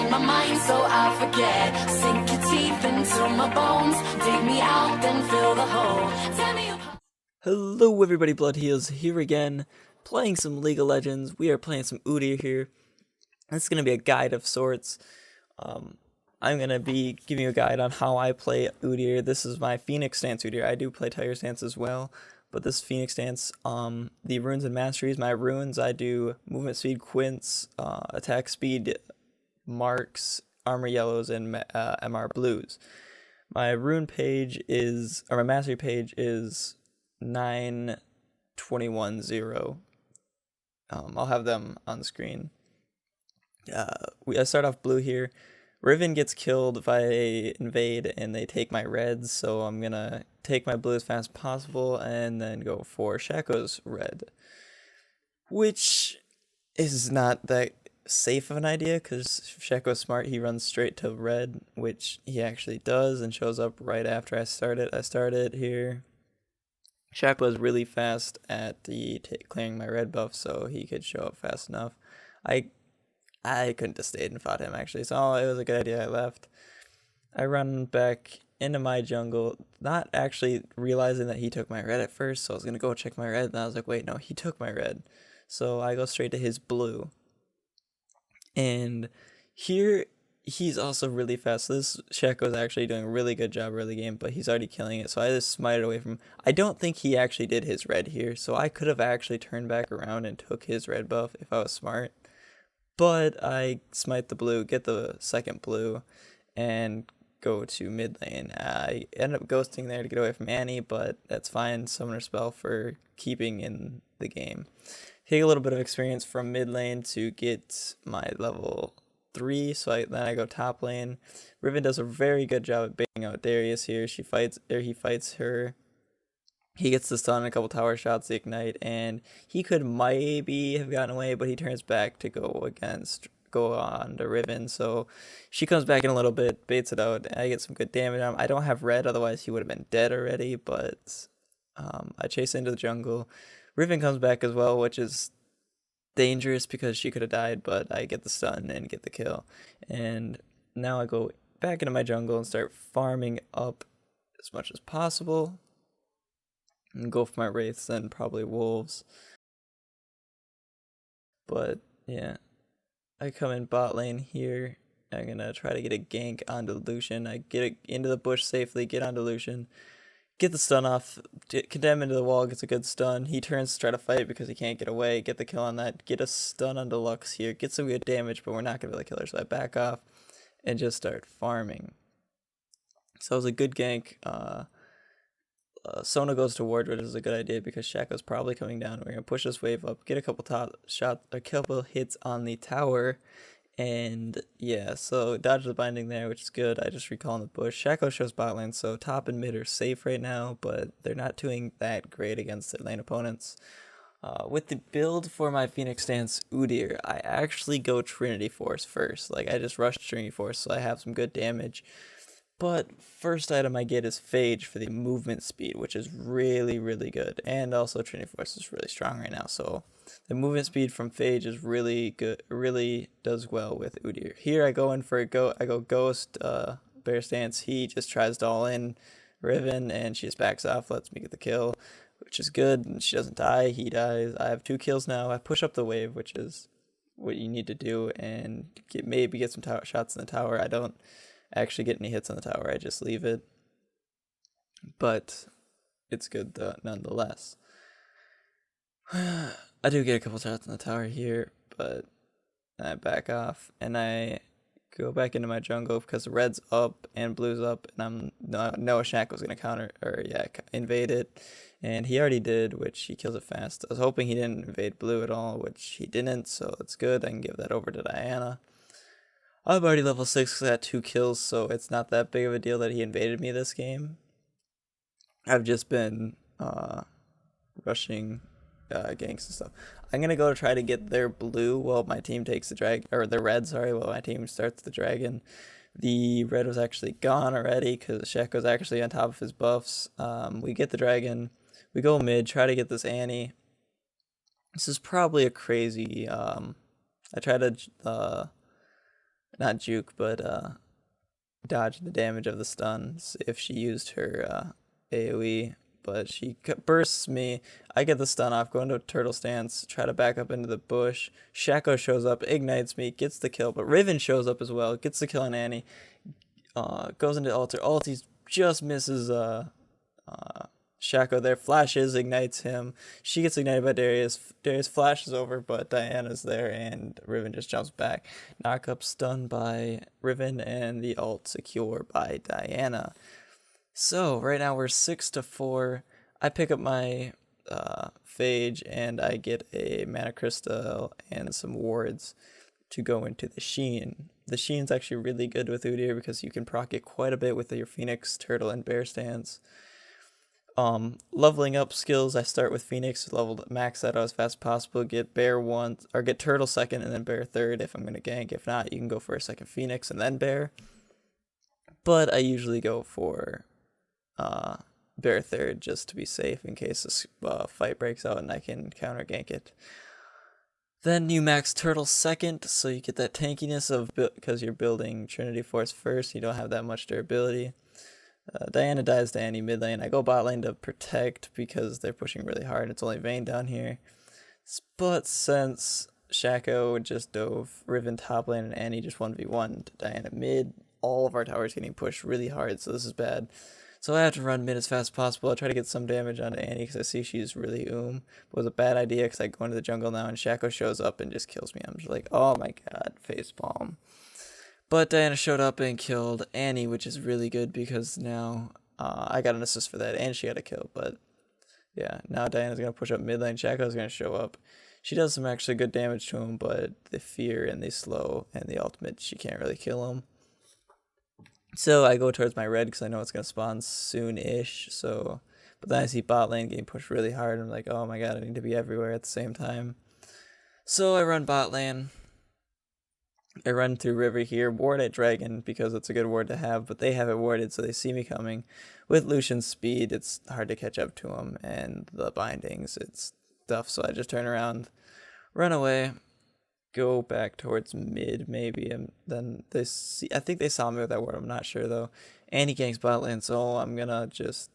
my mind so I forget. Sink your teeth into my bones, dig me out, then fill the hole. Tell me apart. Hello everybody, Blood Heals here again, playing some League of Legends. We are playing some Udyr here. This is going to be a guide of sorts. I'm going to be giving you a guide on how I play Udyr. This is my Phenix stance Udyr. I do play Tiger stance as well, but this Phenix stance, the runes and masteries, my runes, I do movement speed, quints, attack speed, marks, armor yellows, and MR blues. My rune page is, or my mastery page is 9210. I'll have them on screen. I start off blue here. Riven gets killed if I invade and they take my reds, so I'm gonna take my blue as fast as possible and then go for Shaco's red, which is not that safe of an idea because Shaco's smart. He runs straight to red, which he actually does, and shows up right after I start it. I started here. Shaco was really fast at the clearing my red buff, so he could show up fast enough. I couldn't have stayed and fought him, actually, so it was a good idea I left. I run back into my jungle, not actually realizing that he took my red at first, so I was going to go check my red, and I was like, wait, no, he took my red. So I go straight to his blue. And here, he's also really fast. So this Shaco is actually doing a really good job early game, but he's already killing it, so I just smited away from him. I don't think he actually did his red here, so I could have actually turned back around and took his red buff if I was smart. But I smite the blue, get the second blue, and go to mid lane. I end up ghosting there to get away from Annie, but that's fine. Summoner spell for keeping in the game. Take a little bit of experience from mid lane to get my level 3, so then I go top lane. Riven does a very good job at baiting out Darius here. He fights her. He gets the stun, a couple tower shots, the ignite, and he could maybe have gotten away, but he turns back to go on to Riven, so she comes back in a little bit, baits it out, and I get some good damage on him. I don't have red, otherwise he would have been dead already, but I chase into the jungle. Riven comes back as well, which is dangerous because she could have died, but I get the stun and get the kill. And now I go back into my jungle and start farming up as much as possible. And go for my wraiths and probably wolves. But yeah, I come in bot lane here. I'm gonna try to get a gank onto Lucian. I get into the bush safely, get onto Lucian, get the stun off, condemn into the wall, gets a good stun. He turns to try to fight because he can't get away, get the kill on that, get a stun onto Lux here, get some good damage, but we're not gonna be able to kill her, so I back off and just start farming. So it was a good gank. Sona goes to ward, which is a good idea because Shaco's probably coming down. We're gonna push this wave up, get a couple couple hits on the tower, and yeah, so dodge the binding there, which is good. I just recall in the bush. Shaco shows bot lane, so top and mid are safe right now, but they're not doing that great against their lane opponents. With the build for my Phenix stance Udyr, I actually go Trinity Force first. Like, I just rush Trinity Force, so I have some good damage. But first item I get is Phage for the movement speed, which is really, really good. And also Trinity Force is really strong right now. So the movement speed from Phage is really good, really does well with Udyr. Here I go in for I go Ghost, Bear Stance. He just tries to all in Riven and she just backs off, lets me get the kill, which is good. And she doesn't die, he dies. I have 2 kills now. I push up the wave, which is what you need to do, and maybe get some shots in the tower. I don't actually get any hits on the tower, I just leave it, but it's good though, nonetheless. I do get a couple shots on the tower here, but I back off and I go back into my jungle because the red's up and blue's up, and Noah Shaco's gonna invade it, and he already did, which he kills it fast. I was hoping he didn't invade blue at all, which he didn't, so it's good. I can give that over to Diana. I'm already level 6 because I had 2 kills, so it's not that big of a deal that he invaded me this game. I've just been rushing ganks and stuff. I'm going to go try to get their blue while my team takes the their red, sorry, while my team starts the dragon. The red was actually gone already because Shaco's actually on top of his buffs. We get the dragon. We go mid, try to get this Annie. This is probably a crazy, I try to not juke, but dodge the damage of the stuns if she used her AoE. But she bursts me. I get the stun off, go into a turtle stance, try to back up into the bush. Shaco shows up, ignites me, gets the kill. But Riven shows up as well, gets the kill on Annie. Goes into altar. Ulti just misses Shaco there. Flashes, ignites him. She gets ignited by Darius. Darius flashes over, but Diana's there, and Riven just jumps back. Knock up stun by Riven, and the ult secure by Diana. So right now we're 6-4. I pick up my Phage, and I get a Mana Crystal and some wards to go into the Sheen. The Sheen's actually really good with Udyr because you can proc it quite a bit with your Phoenix, Turtle, and Bear stance. Leveling up skills, I start with Phoenix, leveled max that out as fast as possible, get Bear once, or get Turtle second and then Bear third if I'm going to gank. If not, you can go for a second Phoenix and then Bear. But I usually go for Bear third just to be safe in case this fight breaks out and I can counter gank it. Then you max Turtle second, so you get that tankiness of because you're building Trinity Force first, you don't have that much durability. Diana dies to Annie mid lane. I go bot lane to protect because they're pushing really hard. It's only Vayne down here. But since Shaco just dove Riven top lane and Annie just 1v1 to Diana mid, all of our towers getting pushed really hard, so this is bad. So I have to run mid as fast as possible. I try to get some damage onto Annie because I see she's really But it was a bad idea because I go into the jungle now and Shaco shows up and just kills me. I'm just like, oh my god, facepalm. But Diana showed up and killed Annie, which is really good because now I got an assist for that and she had a kill. But yeah, now Diana's going to push up mid lane. Shaco's going to show up. She does some actually good damage to him, but the fear and the slow and the ultimate, she can't really kill him. So I go towards my red because I know it's going to spawn soon-ish. But then I see bot lane getting pushed really hard. I'm like, oh my god, I need to be everywhere at the same time. So I run bot lane. I run through river here, ward at dragon because it's a good ward to have, but they have it warded so they see me coming. With Lucian's speed, it's hard to catch up to him, and the bindings, it's tough, so I just turn around, run away, go back towards mid maybe, and then I think they saw me with that ward, I'm not sure though. Annie ganks bot lane, so I'm gonna just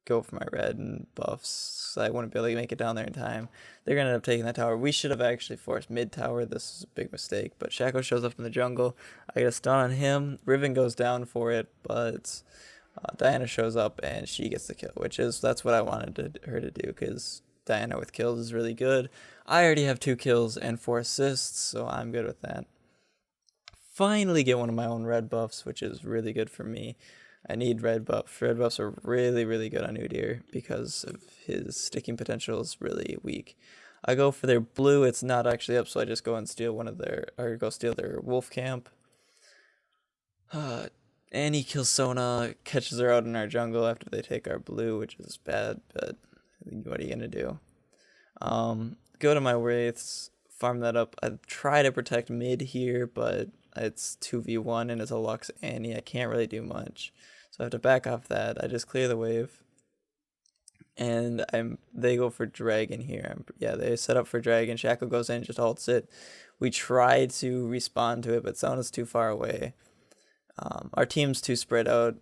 go for my red and buffs. I wouldn't be able to make it down there in time. They're gonna end up taking that tower. We should have actually forced mid tower. This is a big mistake. But Shaco shows up in the jungle. I get a stun on him. Riven goes down for it, but Diana shows up and she gets the kill, that's what I wanted her to do because Diana with kills is really good. I already have 2 kills and 4 assists, so I'm good with that. Finally get one of my own red buffs, which is really good for me. I need red buffs. Red buffs are really, really good on Udyr because of his sticking potential is really weak. I go for their blue. It's not actually up, so I just go and steal steal their wolf camp. Annie kills Sona, catches her out in our jungle after they take our blue, which is bad, but what are you gonna do? Go to my wraiths, farm that up. I try to protect mid here, but it's 2v1 and it's a Lux Annie. I can't really do much. So I have to back off that. I just clear the wave. And they go for dragon here. They set up for dragon. Shaco goes in, just ults it. We try to respawn to it, but Sona's too far away. Our team's too spread out.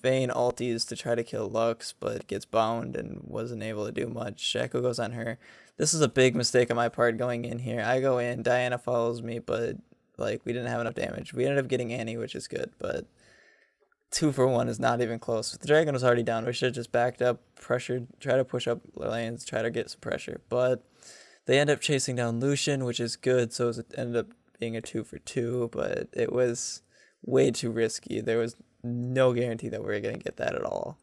Vayne ulties to try to kill Lux, but gets bound and wasn't able to do much. Shaco goes on her. This is a big mistake on my part going in here. I go in, Diana follows me, but we didn't have enough damage. We ended up getting Annie, which is good, but 2 for 1 is not even close. The dragon was already down. We should have just backed up, pressured, try to push up lanes, try to get some pressure. But they end up chasing down Lucian, which is good, so it ended up being a 2 for 2, but it was way too risky. There was no guarantee that we were going to get that at all.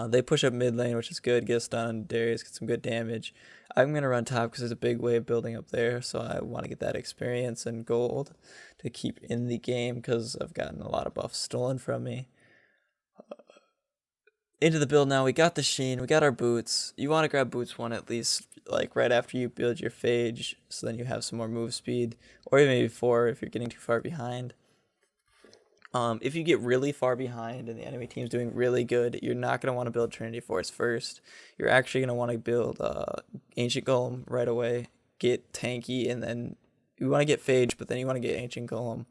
They push up mid lane, which is good. Get a stun on Darius, get some good damage. I'm going to run top because there's a big wave building up there, so I want to get that experience and gold to keep in the game because I've gotten a lot of buffs stolen from me. Into the build now. We got the Sheen. We got our boots. You want to grab boots 1 at least, right after you build your Phage, so then you have some more move speed, or even maybe 4 if you're getting too far behind. If you get really far behind and the enemy team's doing really good, you're not going to want to build Trinity Force first. You're actually going to want to build Ancient Golem right away, get tanky, and then you want to get Phage, but then you want to get Ancient Golem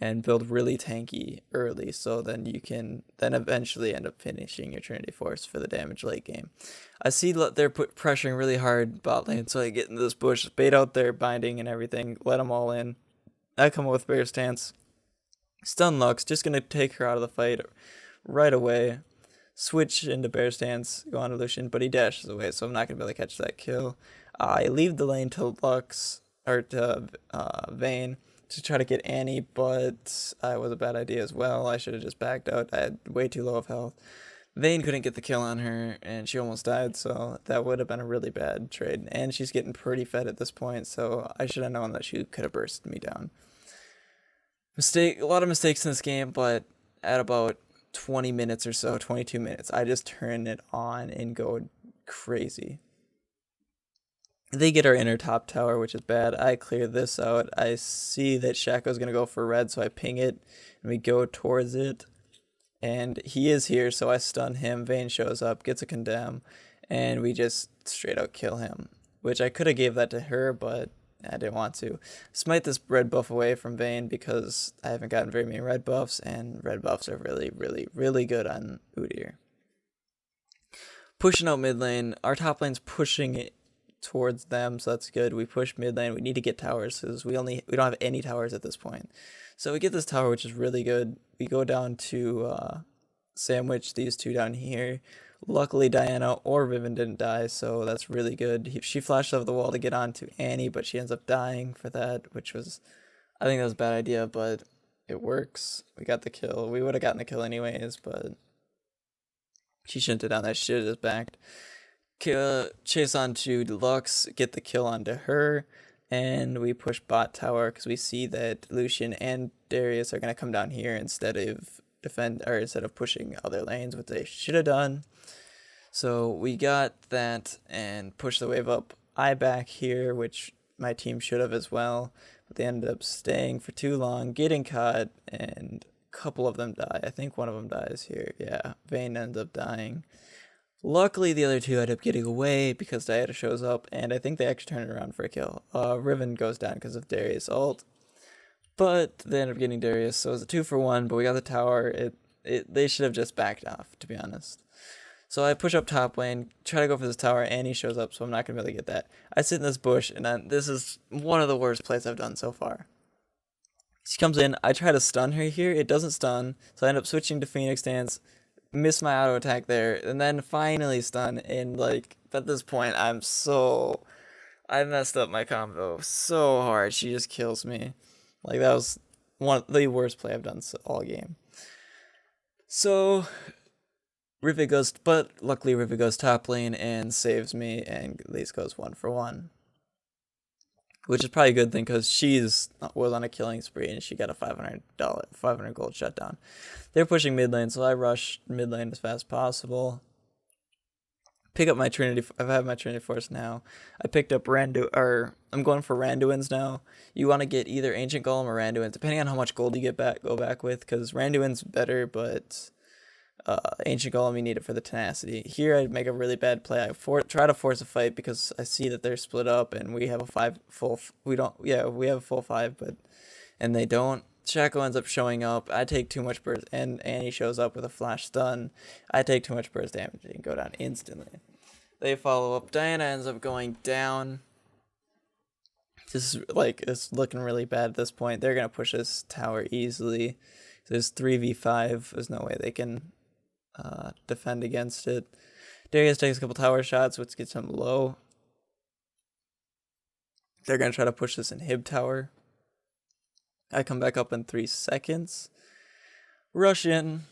and build really tanky early, so then you can then eventually end up finishing your Trinity Force for the damage late game. I see they're pressuring really hard bot lane, so I get into this bush, bait out their binding and everything, let them all in. I come up with Bear Stance, stun Lux, just gonna take her out of the fight right away. Switch into Bear Stance, go on to Lucian, but he dashes away, so I'm not gonna be able to catch that kill. I leave the lane to Lux or to Vayne to try to get Annie, but it was a bad idea as well. I should have just backed out. I had way too low of health. Vayne couldn't get the kill on her, and she almost died, so that would have been a really bad trade. And she's getting pretty fed at this point, so I should have known that she could have bursted me down. A lot of mistakes in this game, but at about 20 minutes or so, 22 minutes, I just turn it on and go crazy. They get our inner top tower, which is bad. I clear this out. I see that Shaco's going to go for red, so I ping it, and we go towards it. And he is here, so I stun him. Vayne shows up, gets a condemn, and we just straight out kill him. Which I could have gave that to her, but I didn't want to. Smite this red buff away from Vayne because I haven't gotten very many red buffs, and red buffs are really, really, really good on Udyr. Pushing out mid lane. Our top lane's pushing it towards them, so that's good. We push mid lane. We need to get towers because we don't have any towers at this point. So we get this tower, which is really good. We go down to sandwich these two down here. Luckily, Diana or Riven didn't die, so that's really good. She flashed over the wall to get onto Annie, but she ends up dying for that, which was, I think that was a bad idea, but it works. We got the kill. We would have gotten the kill anyways, but she shouldn't have done that. She should have just backed. Chase onto Deluxe, get the kill onto her, and we push bot tower because we see that Lucian and Darius are going to come down here instead of pushing other lanes, which they should have done. So we got that and push the wave up. I back here, which my team should have as well, but they ended up staying for too long, getting caught, and a couple of them die. I think one of them dies here. Yeah, Vayne ends up dying. Luckily, the other two end up getting away because Diana shows up, and I think they actually turn it around for a kill. Riven goes down because of Darius' ult, but they end up getting Darius, so it was a 2-for-1, but we got the tower. They should have just backed off, to be honest. So I push up top lane, try to go for this tower, Annie shows up, so I'm not going to be able to get that. I sit in this bush, and then this is one of the worst plays I've done so far. She comes in, I try to stun her here, it doesn't stun, so I end up switching to Phoenix Dance, miss my auto attack there, and then finally stun, and like at this point I messed up my combo so hard. She just kills me. Like that was one of the worst play I've done all game. So Rivet goes, but luckily Rivet goes top lane and saves me, and at least goes 1-for-1. Which is probably a good thing because was on a killing spree and she got a $500 gold shutdown. They're pushing mid lane, so I rush mid lane as fast as possible. Pick up my Trinity. I have my Trinity Force now. I picked up I'm going for Randuin's now. You want to get either Ancient Golem or Randuin, depending on how much gold you go back with, because Randuin's better, but Ancient Golem, you need it for the tenacity. Here I make a really bad play. I try to force a fight because I see that they're split up and we have a we have a full 5, and they don't. Shaco ends up showing up. I take too much burst, and Annie shows up with a flash stun. I take too much burst damage and go down instantly. They follow up. Diana ends up going down. This is it's looking really bad at this point. They're gonna push this tower easily. There's 3v5. There's no way they can defend against it. Darius takes a couple tower shots, which gets him low. They're going to try to push this inhib tower. I come back up in 3 seconds. Rush in.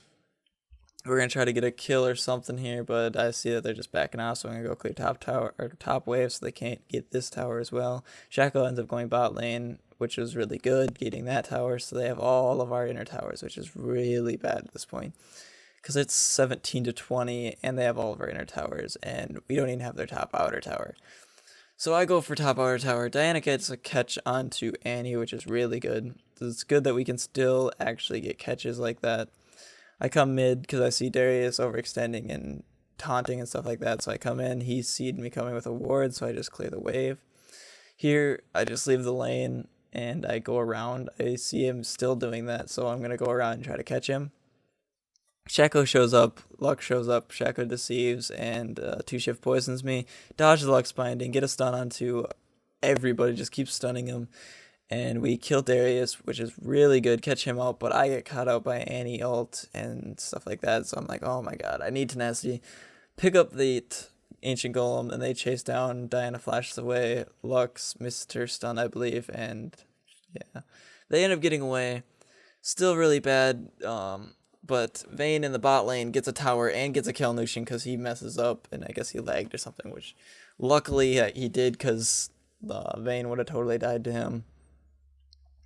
We're going to try to get a kill or something here, but I see that they're just backing off, so I'm going to go clear top tower or top wave so they can't get this tower as well. Shaco ends up going bot lane, which was really good, getting that tower, so they have all of our inner towers, which is really bad at this point. Because it's 17-20, and they have all of our inner towers, and we don't even have their top outer tower. So I go for top outer tower. Diana gets a catch onto Annie, which is really good. It's good that we can still actually get catches like that. I come mid because I see Darius overextending and taunting and stuff like that, so I come in. He seed me coming with a ward, so I just clear the wave. Here, I just leave the lane and I go around. I see him still doing that, so I'm gonna go around and try to catch him. Shaco shows up, Luck shows up, Shaco deceives, and 2-shift poisons me. Dodge the Luck's binding, get a stun onto everybody, just keep stunning him. And we kill Darius, which is really good, catch him out, but I get caught out by Annie ult and stuff like that, so I'm like, oh my god, I need tenacity. Pick up the Ancient Golem, and they chase down, Diana flashes away, Lux missed her stun, I believe, and yeah. They end up getting away. Still really bad, but Vayne in the bot lane gets a tower and gets a kill on Lucian because he messes up, and I guess he lagged or something, which luckily he did because Vayne would have totally died to him.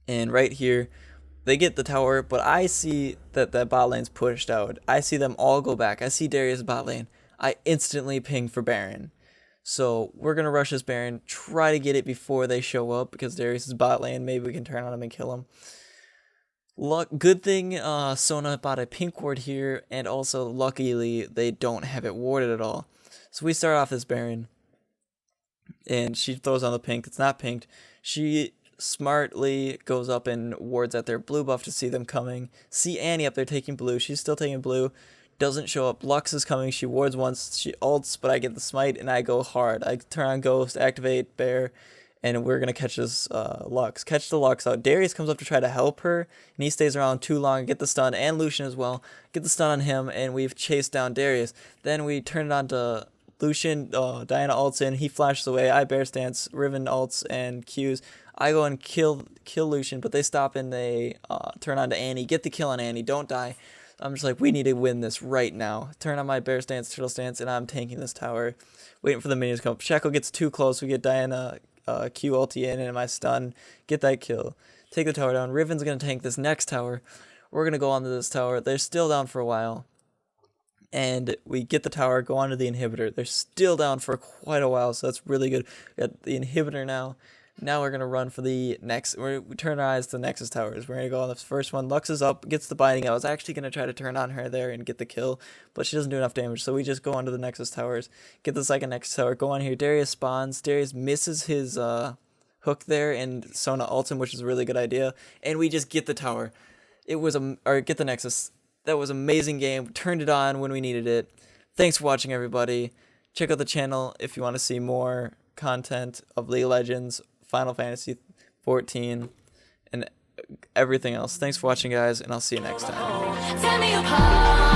And right here, they get the tower, but I see that bot lane's pushed out. I see them all go back. I see Darius bot lane. I instantly ping for Baron. So we're going to rush this Baron, try to get it before they show up because Darius is bot lane. Maybe we can turn on him and kill him. Good thing Sona bought a pink ward here, and also luckily they don't have it warded at all. So we start off this Baron, and she throws on the pink. It's not pinked. She smartly goes up and wards at their blue buff to see them coming. See Annie up there taking blue. She's still taking blue. Doesn't show up. Lux is coming. She wards once. She ults, but I get the smite, and I go hard. I turn on Ghost, activate Bear, and we're going to catch this Lux. Catch the Lux out. Darius comes up to try to help her, and he stays around too long. Get the stun, and Lucian as well. Get the stun on him, and we've chased down Darius. Then we turn it on to Lucian. Diana ults in. He flashes away. I bear stance. Riven ults and Qs. I go and kill Lucian, but they stop and they turn on to Annie. Get the kill on Annie. Don't die. I'm just like, we need to win this right now. Turn on my bear stance, turtle stance, and I'm tanking this tower. Waiting for the minions to come up. Shaco gets too close. We get Diana Q ulti in and my stun. Get that kill. Take the tower down. Riven's going to tank this next tower. We're going to go onto this tower. They're still down for a while. And we get the tower, go onto the inhibitor. They're still down for quite a while, so that's really good. We got the inhibitor now. Now we're going to run for the next. We turn our eyes to the Nexus towers. We're going to go on the first one. Lux is up, gets the binding. I was actually going to try to turn on her there and get the kill, but she doesn't do enough damage. So we just go onto the Nexus towers, get the second Nexus tower, go on here. Darius spawns. Darius misses his hook there, and Sona ults him, which is a really good idea. And we just get the tower. It was or get the Nexus. That was an amazing game. Turned it on when we needed it. Thanks for watching, everybody. Check out the channel if you want to see more content of League of Legends, Final Fantasy 14, and everything else. Thanks for watching, guys, and I'll see you next time. Tear me apart.